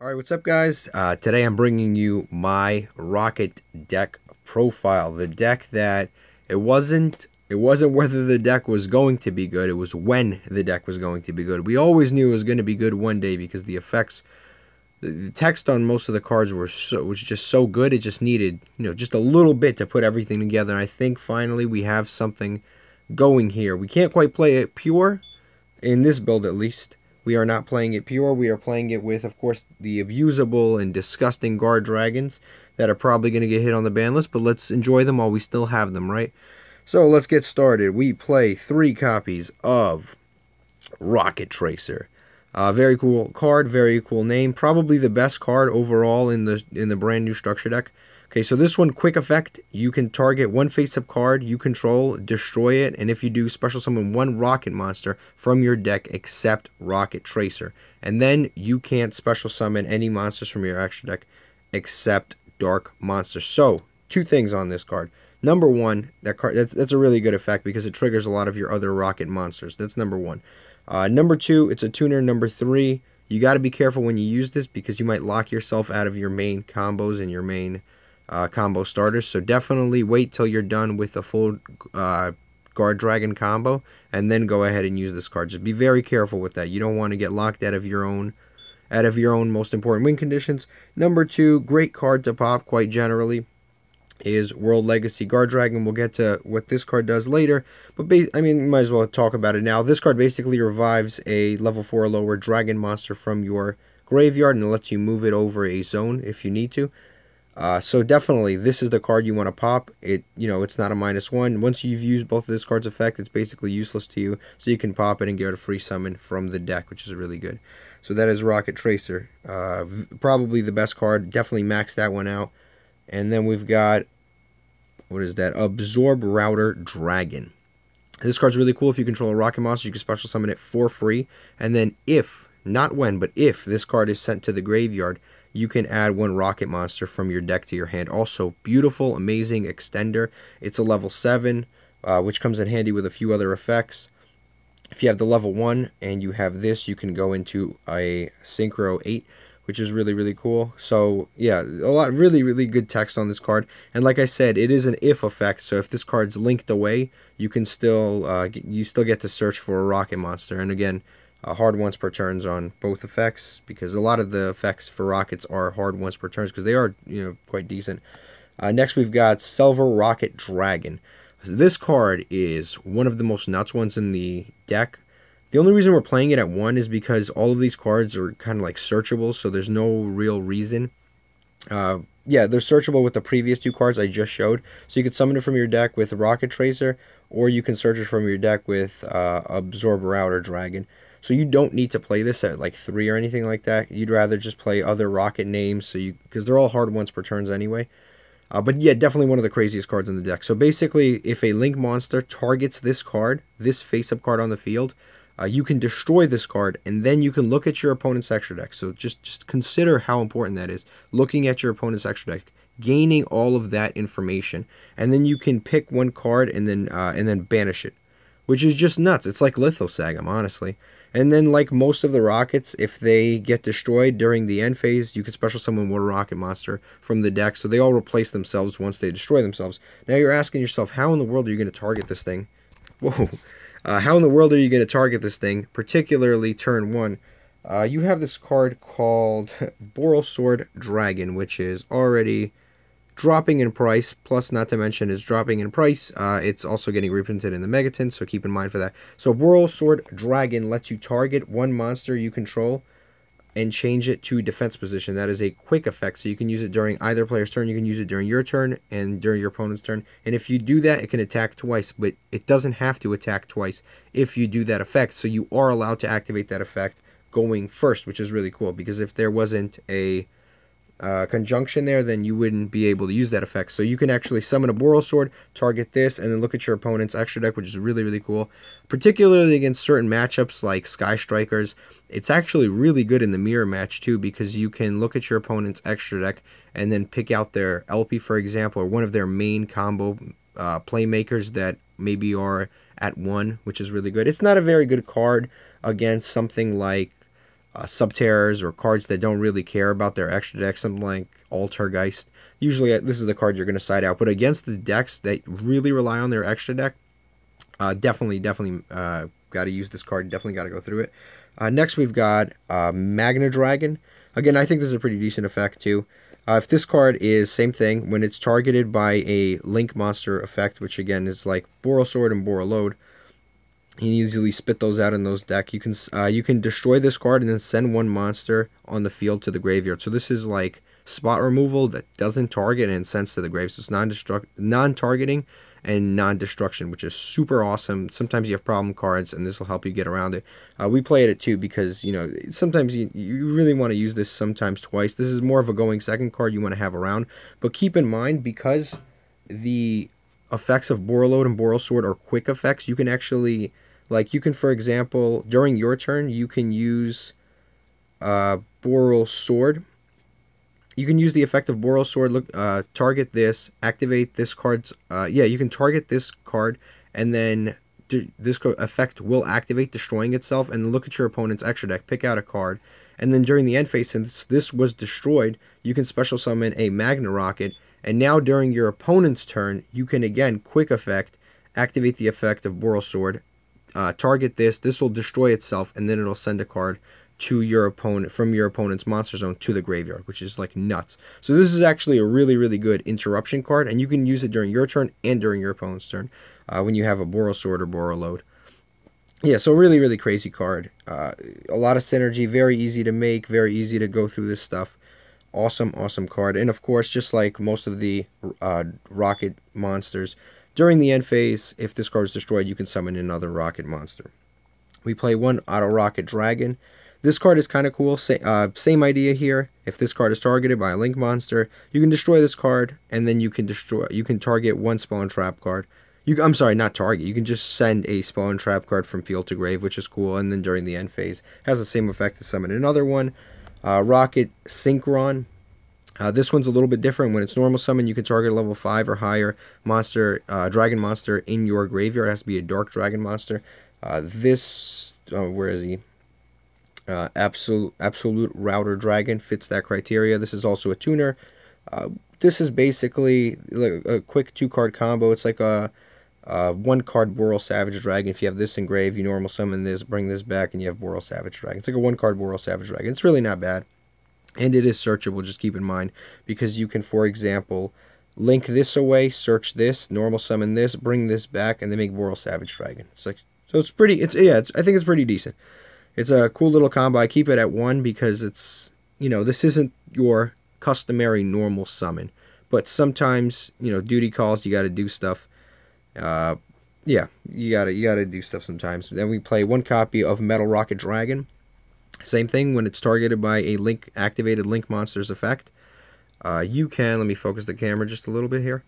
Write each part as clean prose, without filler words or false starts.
Alright, what's up guys? Today I'm bringing you my Rokket deck profile. The deck that it wasn't whether the deck was going to be good, it was when the deck was going to be good. We always knew it was going to be good one day because the effects, the text on most of the cards was just so good. It just needed, just a little bit to put everything together. And I think finally we have something going here. We can't quite play it pure, in this build at least. We are not playing it pure. We are playing it with, of course, the abusable and disgusting Guardragons that are probably going to get hit on the ban list, but let's enjoy them while we still have them, right? So let's get started. We play 3 copies of Rokket Tracer. Very cool card, very cool name. Probably the best card overall in the brand new structure deck. Okay, so this one, quick effect. You can target one face-up card you control, destroy it, and if you do, special summon one Rokket monster from your deck except Rokket Tracer. And then you can't special summon any monsters from your extra deck except Dark Monsters. So, 2 things on this card. Number 1, that card that's a really good effect because it triggers a lot of your other Rokket monsters. That's number 1. Number 2, it's a tuner. Number 3, you got to be careful when you use this because you might lock yourself out of your main combos and your main combo starters. So definitely wait till you're done with the full Guardragon combo and then go ahead and use this card. Just be very careful with that. You don't want to get locked out of your own most important win conditions. Number 2, great card to pop quite generally, is World Legacy Guardragon. We'll get to what this card does later, but I mean, might as well talk about it now. This card basically revives a level 4 or lower dragon monster from your graveyard and lets you move it over a zone if you need to. So definitely, this is the card you want to pop. It's not a -1. Once you've used both of this card's effect, it's basically useless to you. So you can pop it and get a free summon from the deck, which is really good. So that is Rokket Tracer. Probably the best card. Definitely max that one out. And then we've got, what is that? Absorb Router Dragon. This card's really cool. If you control a Rokket monster, you can special summon it for free. And then if, not when, but if this card is sent to the graveyard, you can add one Rokket monster from your deck to your hand. Also, beautiful, amazing extender. It's a level 7, which comes in handy with a few other effects. If you have the level 1 and you have this, you can go into a Synchro 8, which is really, really cool. So, yeah, really, really good text on this card. And like I said, it is an if effect, so if this card's linked away, you can still, you still get to search for a Rokket monster. And again, hard once per turns on both effects, because a lot of the effects for Rockets are hard once per turns because they are, quite decent. Next we've got Silver Rokket Dragon. So this card is one of the most nuts ones in the deck. The only reason we're playing it at 1 is because all of these cards are kind of like searchable, so there's no real reason. Yeah, they're searchable with the previous 2 cards I just showed. So you can summon it from your deck with Rokket Tracer, or you can search it from your deck with Absorb Router Dragon. So you don't need to play this at like 3 or anything like that. You'd rather just play other Rokket names, because they're all hard once per turns anyway. But yeah, definitely one of the craziest cards in the deck. So basically, if a Link monster targets this card, this face-up card on the field, you can destroy this card, and then you can look at your opponent's extra deck. So just consider how important that is. Looking at your opponent's extra deck, gaining all of that information, and then you can pick one card and then banish it, which is just nuts. It's like Lithosagam, honestly. And then, like most of the Rockets, if they get destroyed during the end phase, you can special summon one Rokket monster from the deck, so they all replace themselves once they destroy themselves. Now you're asking yourself, how in the world are you going to target this thing? Whoa. How in the world are you going to target this thing, particularly turn 1? You have this card called Borrelsword Dragon, which is already dropping in price, plus not to mention is dropping in price. It's also getting reprinted in the Megaton, so keep in mind for that. So Borrelsword Dragon lets you target one monster you control and change it to defense position. That is a quick effect, so you can use it during either player's turn. You can use it during your turn and during your opponent's turn. And if you do that, it can attack twice, but it doesn't have to attack twice if you do that effect. So you are allowed to activate that effect going first, which is really cool, because if there wasn't a conjunction there, then you wouldn't be able to use that effect. So you can actually summon a Borrelsword, target this, and then look at your opponent's extra deck, which is really, really cool. Particularly against certain matchups like Sky Strikers, it's actually really good in the mirror match too, because you can look at your opponent's extra deck and then pick out their LP, for example, or one of their main combo playmakers that maybe are at 1, which is really good. It's not a very good card against something like Subterrors or cards that don't really care about their extra deck, something like Altergeist. Usually this is the card you're going to side out, but against the decks that really rely on their extra deck, definitely got to use this card. Definitely got to go through it. Next we've got Magnedragon. Again, I think this is a pretty decent effect too. If this card is same thing, when it's targeted by a Link monster effect, which again is like Borrelsword and Borreload, you can easily spit those out in those deck. You can destroy this card and then send one monster on the field to the graveyard. So this is like spot removal that doesn't target and sends to the grave. So it's non-targeting and non-destruction, which is super awesome. Sometimes you have problem cards, and this will help you get around it. We play it too because, you know, sometimes you really want to use this sometimes twice. This is more of a going second card you want to have around. But keep in mind, because the effects of Borreload and Borrelsword are quick effects, you can actually, like, you can, for example, during your turn, you can use Borrelsword. You can use the effect of Borrelsword, look, target this, activate this card's, yeah, you can target this card, and then this effect will activate, destroying itself, and look at your opponent's extra deck, pick out a card, and then during the end phase, since this was destroyed, you can special summon a Magna Rocket, and now during your opponent's turn, you can again, quick effect, activate the effect of Borrelsword, target this will destroy itself, and then it'll send a card to your opponent from your opponent's monster zone to the graveyard, which is like nuts. So this is actually a really good interruption card, and you can use it during your turn and during your opponent's turn when you have a Borrelsword or Borreload. Yeah, so really crazy card. A lot of synergy, very easy to make, very easy to go through this stuff. Awesome card. And of course, just like most of the Rokket monsters, during the end phase, if this card is destroyed, you can summon another Rokket monster. We play one auto Rokket Dragon. This card is kind of cool. Same idea here. If this card is targeted by a Link monster, you can destroy this card, and then you can target one spell and trap card. I'm sorry, not target. You can just send a spell and trap card from field to grave, which is cool. And then during the end phase, has the same effect to summon another one. Rokket Synchron. This one's a little bit different. When it's normal summon, you can target a level 5 or higher monster, dragon monster in your graveyard. It has to be a dark dragon monster. Where is he? Absolute Router Dragon fits that criteria. This is also a tuner. This is basically like a quick 2-card combo. It's like a 1-card Boral Savage Dragon. If you have this engraved, you normal summon this, bring this back, and you have Boral Savage Dragon. It's like a 1-card Boral Savage Dragon. It's really not bad. And it is searchable, just keep in mind, because you can, for example, link this away, search this, normal summon this, bring this back, and then make Boral Savage Dragon. It's like, so it's pretty, I think it's pretty decent. It's a cool little combo. I keep it at 1 because it's, you know, this isn't your customary normal summon. But sometimes, you know, duty calls, you got to do stuff. Yeah, you gotta do stuff sometimes. Then we play 1 copy of Metal Rokket Dragon. Same thing when it's targeted by a activated Link monster's effect. You can, let me focus the camera just a little bit here.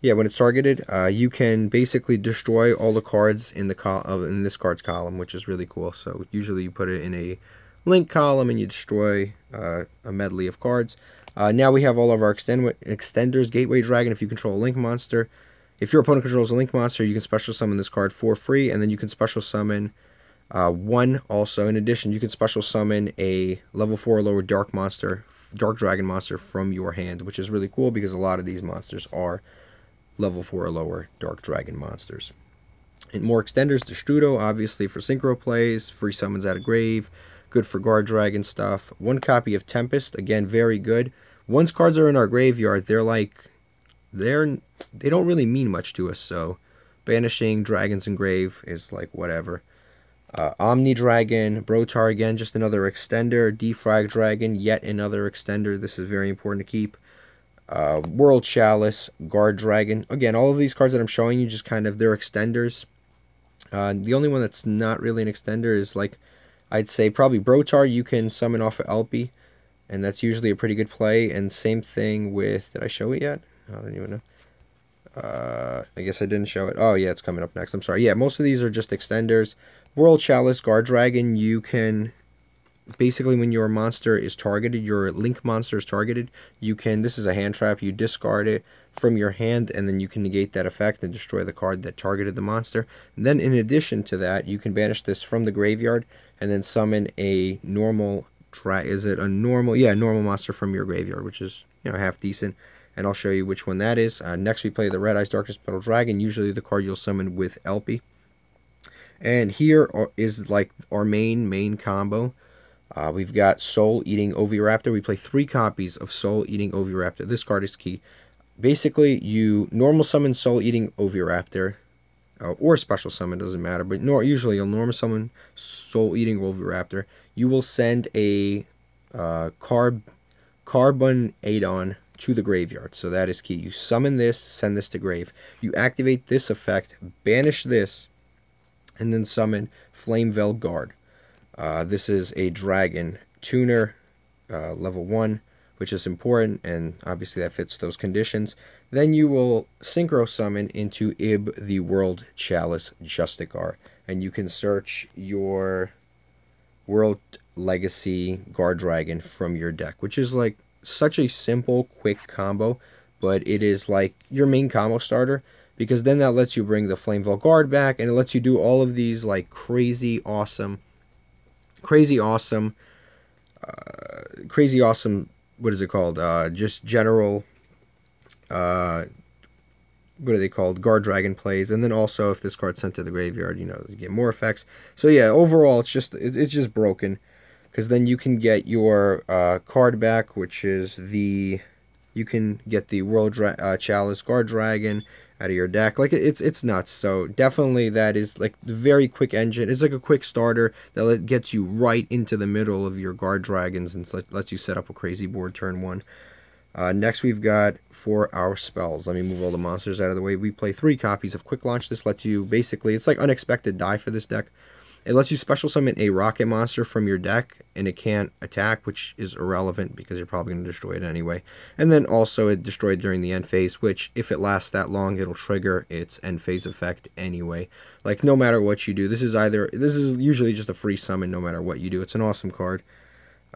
Yeah, when it's targeted, you can basically destroy all the cards in this card's column, which is really cool. So usually you put it in a Link column and you destroy a medley of cards. Now we have all of our extenders. Gateway Dragon, if you control a Link monster. If your opponent controls a Link monster, you can special summon this card for free, and then you can special summon 1 also. In addition, you can special summon a level 4 or lower dark dragon monster from your hand, which is really cool because a lot of these monsters are level 4 or lower dark dragon monsters. And more extenders, Destrudo, obviously for synchro plays, free summons out of grave, good for guard dragon stuff. 1 copy of Tempest, again, very good. Once cards are in our graveyard, they don't really mean much to us, so banishing dragons in grave is like whatever. Omnidragon, Brotar again, just another extender. Defrag Dragon, yet another extender. This is very important to keep. World Chalice, Guardragon. Again, all of these cards that I'm showing you, just kind of, they're extenders. The only one that's not really an extender is, like, I'd say probably Brotar. You can summon off of Elpie, and that's usually a pretty good play. And same thing with, did I show it yet? I don't even know. I guess I didn't show it. Oh, yeah, it's coming up next. I'm sorry. Yeah, most of these are just extenders. World Chalice, Guardragon, you can basically when your monster is targeted, your link monster is targeted, you can, this is a hand trap, you discard it from your hand, and then you can negate that effect and destroy the card that targeted the monster. And then in addition to that, you can banish this from the graveyard and then summon a normal normal monster from your graveyard, which is, you know, half decent. And I'll show you which one that is. Next we play the Red Eyes Darkness Petal Dragon, usually the card you'll summon with LP. And here is like our main combo. We've got Soul Eating Oviraptor. We play 3 copies of Soul Eating Oviraptor. This card is key. Basically, you normal summon Soul Eating Oviraptor, or special summon, doesn't matter, but usually you'll normal summon Soul Eating Oviraptor. You will send a Carbon Adon to the graveyard. So that is key. You summon this, send this to grave. You activate this effect, banish this, and then summon Flameveil Guard. This is a dragon tuner, level 1, which is important, and obviously that fits those conditions. Then you will synchro summon into Ib the World Chalice Justicar, and you can search your World Legacy Guardragon from your deck, which is like such a simple, quick combo, but it is like your main combo starter, because then that lets you bring the Flameveil Guard back, and it lets you do all of these like crazy awesome, what is it called? Just general, what are they called? Guardragon plays, and then also if this card's sent to the graveyard, you know, you get more effects. So yeah, overall, it's just broken, because then you can get your card back, which is you can get the World Chalice Guardragon out of your deck. Like it's nuts. So definitely that is like the very quick engine. It's like a quick starter that gets you right into the middle of your Guardragons and lets you set up a crazy board turn 1. Next we've got for our spells. Let me move all the monsters out of the way. We play 3 copies of Quick Launch. This lets you basically, it's like unexpected die for this deck. It lets you special summon a rocket monster from your deck, and it can't attack, which is irrelevant because you're probably going to destroy it anyway. And then also it destroyed during the end phase, which if it lasts that long, it'll trigger its end phase effect anyway. Like no matter what you do, this is usually just a free summon no matter what you do. It's an awesome card.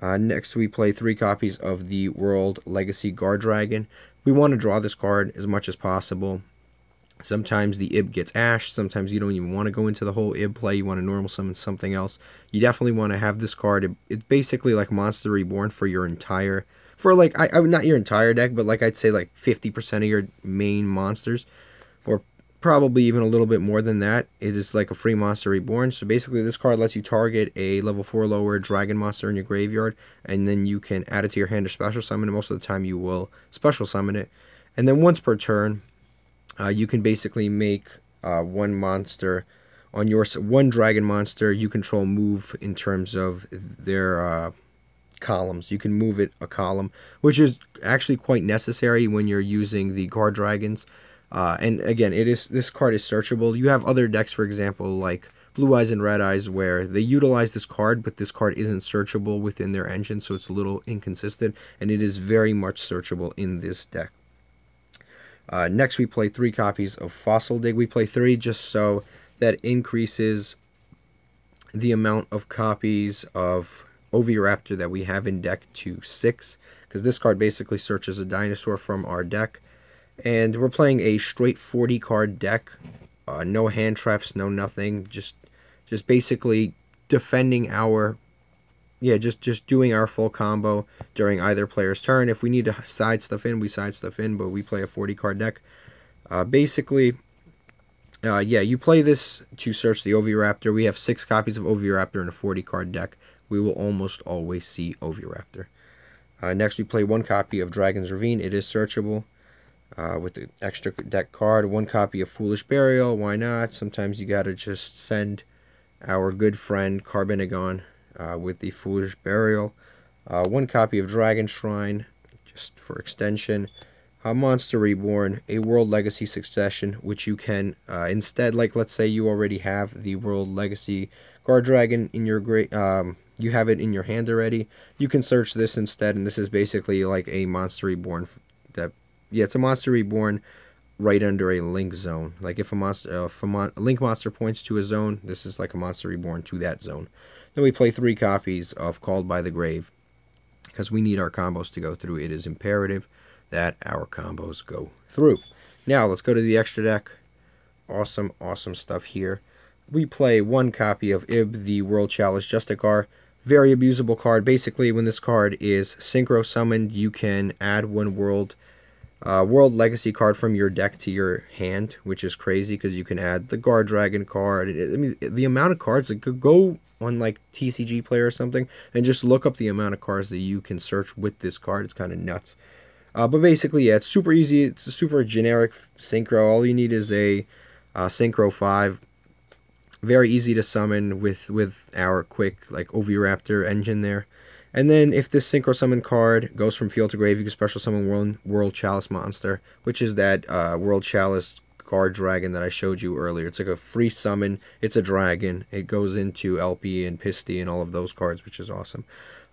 Next we play 3 copies of the World Legacy Guardragon. We want to draw this card as much as possible. Sometimes the Ib gets ashed. Sometimes you don't even want to go into the whole Ib play. You want to normal summon something else. You definitely want to have this card. It's basically like Monster Reborn for your entire, not your entire deck, but like I'd say like 50% of your main monsters, or probably even a little bit more than that. It is like a free Monster Reborn. So basically this card lets you target a level 4 lower dragon monster in your graveyard, and then you can add it to your hand or special summon it. Most of the time you will special summon it. And then once per turn, you can basically make one monster on your one dragon monster you control move in terms of their columns. You can move it a column, which is actually quite necessary when you're using the Guardragons. And again, this card is searchable. You have other decks, for example, like Blue Eyes and Red Eyes, where they utilize this card, but this card isn't searchable within their engine, so it's a little inconsistent, and it is very much searchable in this deck. Next we play 3 copies of Fossil Dig. We play 3 just so that increases the amount of copies of Oviraptor that we have in deck to 6, because this card basically searches a dinosaur from our deck. And we're playing a straight 40 card deck, no hand traps, no nothing, just basically defending our, just doing our full combo during either player's turn. If we need to side stuff in, we side stuff in, but we play a 40 card deck. Basically, you play this to search the Oviraptor. We have 6 copies of Oviraptor in a 40 card deck. We will almost always see Oviraptor. Next we play 1 copy of Dragon's Ravine. It is searchable with the extra deck card. 1 copy of Foolish Burial. Why not? Sometimes you gotta just send our good friend Carbonagon with the Foolish Burial. 1 copy of Dragon Shrine, just for extension. Monster Reborn, a World Legacy Succession, which you can instead, like let's say you already have the World Legacy Guardragon in your you have it in your hand already. You can search this instead, and this is basically like a Monster Reborn. It's a Monster Reborn right under a link zone. Like if a link monster points to a zone, this is like a Monster Reborn to that zone. Then we play 3 copies of Called by the Grave, because we need our combos to go through. It is imperative that our combos go through. Now, let's go to the extra deck. Awesome, awesome stuff here. We play 1 copy of Ib, the World Chalice Justicar. Very abusable card. Basically, when this card is synchro summoned, you can add 1 World Legacy card from your deck to your hand, which is crazy because you can add the Guardragon card. I mean, the amount of cards that could go on like TCG Player or something, and just look up the amount of cards that you can search with this card. It's kind of nuts. But basically, yeah, it's super easy. It's a super generic synchro. All you need is a synchro 5. Very easy to summon with our quick like Oviraptor engine there. And then if this synchro summon card goes from field to grave, you can special summon World Chalice monster, which is that World Chalice Guardragon that I showed you earlier. It's like a free summon. It's a dragon. It goes into LP and Pisty and all of those cards, which is awesome.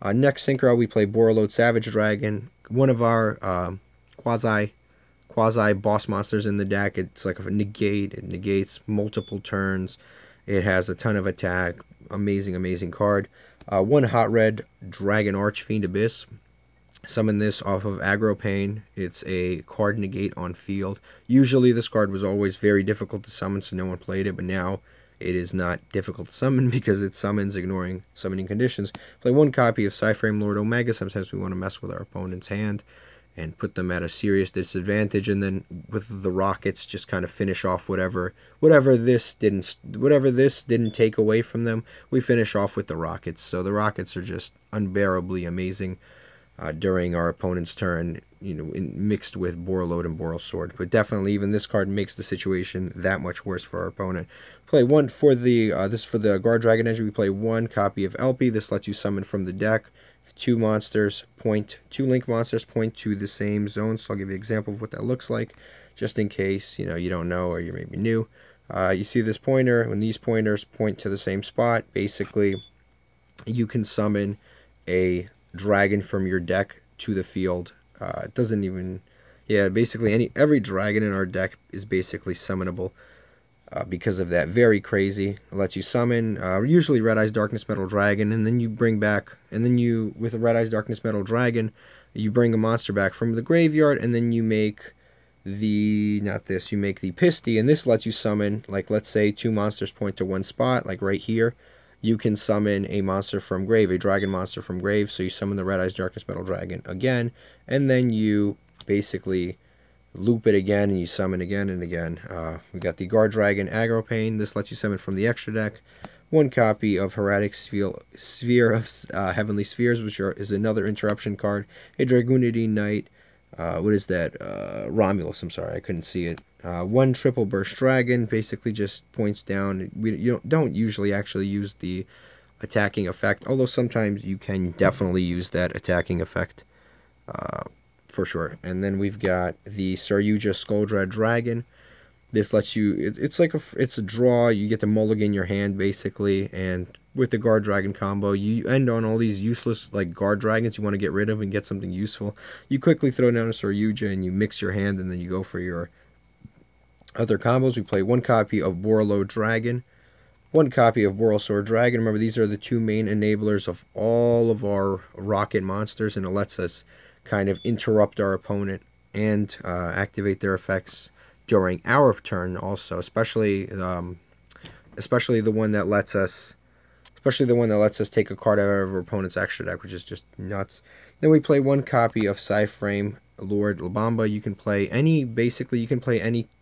Next synchro, we play Borreload Savage Dragon, one of our quasi boss monsters in the deck. It's like a negate. It negates multiple turns. It has a ton of attack. Amazing card. 1 hot red Dragon Archfiend Abyss. Summon this off of Aggro Pain. It's a card negate on field. Usually this card was always very difficult to summon, so no one played it, but now it is not difficult to summon because it summons ignoring summoning conditions. Play 1 copy of Psyframe Lord Omega. Sometimes we want to mess with our opponent's hand and put them at a serious disadvantage, and then with the rockets just kind of finish off whatever this didn't take away from them. We finish off with the rockets. So the rockets are just unbearably amazing during our opponent's turn, you know, mixed with Borreload and borrelsword. But definitely, even this card makes the situation that much worse for our opponent. Play 1 for the this for the Guardragon engine. We play 1 copy of LP. This lets you summon from the deck. 2 link monsters point to the same zone. So I'll give you an example of what that looks like, just in case you don't know or you're maybe new. You see this pointer. When these pointers point to the same spot, basically you can summon a dragon from your deck to the field. It doesn't even, yeah, basically every dragon in our deck is basically summonable. Because of that. Very crazy. It lets you summon usually Red Eyes Darkness Metal Dragon, and then you bring back, and then you, with a Red Eyes Darkness Metal Dragon, you bring a monster back from the graveyard, and then you make the, you make the Pisty, and this lets you summon, like, let's say 2 monsters point to 1 spot, like right here. You can summon a monster from grave, a dragon monster from grave, so you summon the Red Eyes Darkness Metal Dragon again, and then you basically loop it again, and you summon again and again. We got the Guardragon Aggro Pain. This lets you summon from the extra deck. 1 copy of Heraldic Sphere of Heavenly Spheres, which is another interruption card. A Dragoonity Knight. What is that? Romulus, I'm sorry, I couldn't see it. 1 Triple Burst Dragon, basically just points down. You don't usually actually use the attacking effect, although sometimes you can definitely use that attacking effect. For sure. And then we've got the Yugioh History Dragon. This lets you, it's a draw. You get to mulligan your hand basically, and with the Guardragon combo, you end on all these useless like guard dragons you want to get rid of and get something useful. You quickly throw down a Yugioh and you mix your hand, and then you go for your other combos. We play 1 copy of Borreload Dragon, 1 copy of borrelsword Dragon. Remember, these are the 2 main enablers of all of our rocket monsters, and it lets us kind of interrupt our opponent and activate their effects during our turn also, especially the one that lets us take a card out of our opponent's extra deck, which is just nuts. Then we play 1 copy of Psyframe Lord Labamba. You can play any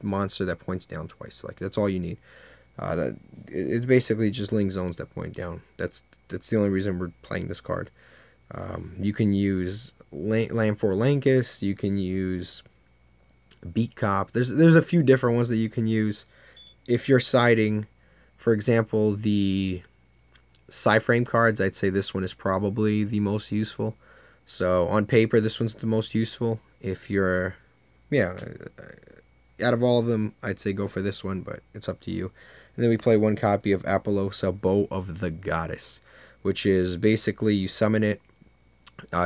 monster that points down twice. Like, that's all you need. It's basically just link zones that point down. That's the only reason we're playing this card. You can use Lamb for Lankus, you can use Beat Cop. There's a few different ones that you can use. If you're siding, for example, the Psyframe cards, I'd say this one is probably the most useful. So on paper, this one's the most useful. If you're, yeah, out of all of them, I'd say go for this one, but it's up to you. And then we play 1 copy of Apollosa, Bow of the Goddess, which is basically you summon it.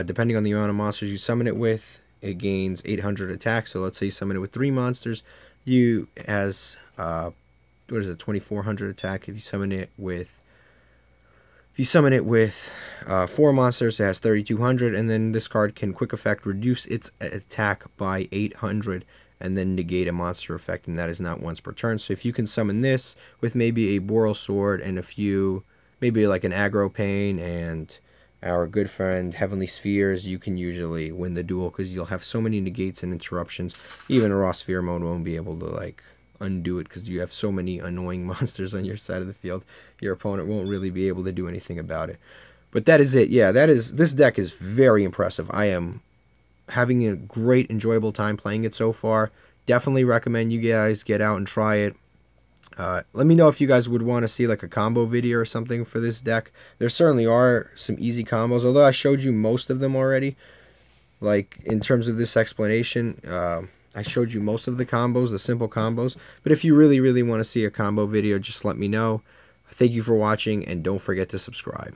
Depending on the amount of monsters you summon it with, it gains 800 attack. So let's say you summon it with 3 monsters, has 2400 attack. If you summon it with If you summon it with 4 monsters, it has 3,200, and then this card can quick effect reduce its attack by 800, and then negate a monster effect, and that is not once per turn. So if you can summon this with maybe a borrelsword and a few, maybe like an aggro pain and our good friend Heavenly Spheres, you can usually win the duel, because you'll have so many negates and interruptions. Even a raw sphere mode won't be able to like undo it, because you have so many annoying monsters on your side of the field. Your opponent won't really be able to do anything about it. But that is it. Yeah, this deck is very impressive. I am having a great, enjoyable time playing it so far. Definitely recommend you guys get out and try it. Let me know if you guys would want to see like a combo video or something for this deck. There certainly are some easy combos, although I showed you most of them already. Like in terms of this explanation, I showed you most of the combos, the simple combos. But if you really want to see a combo video, just let me know. Thank you for watching, and don't forget to subscribe.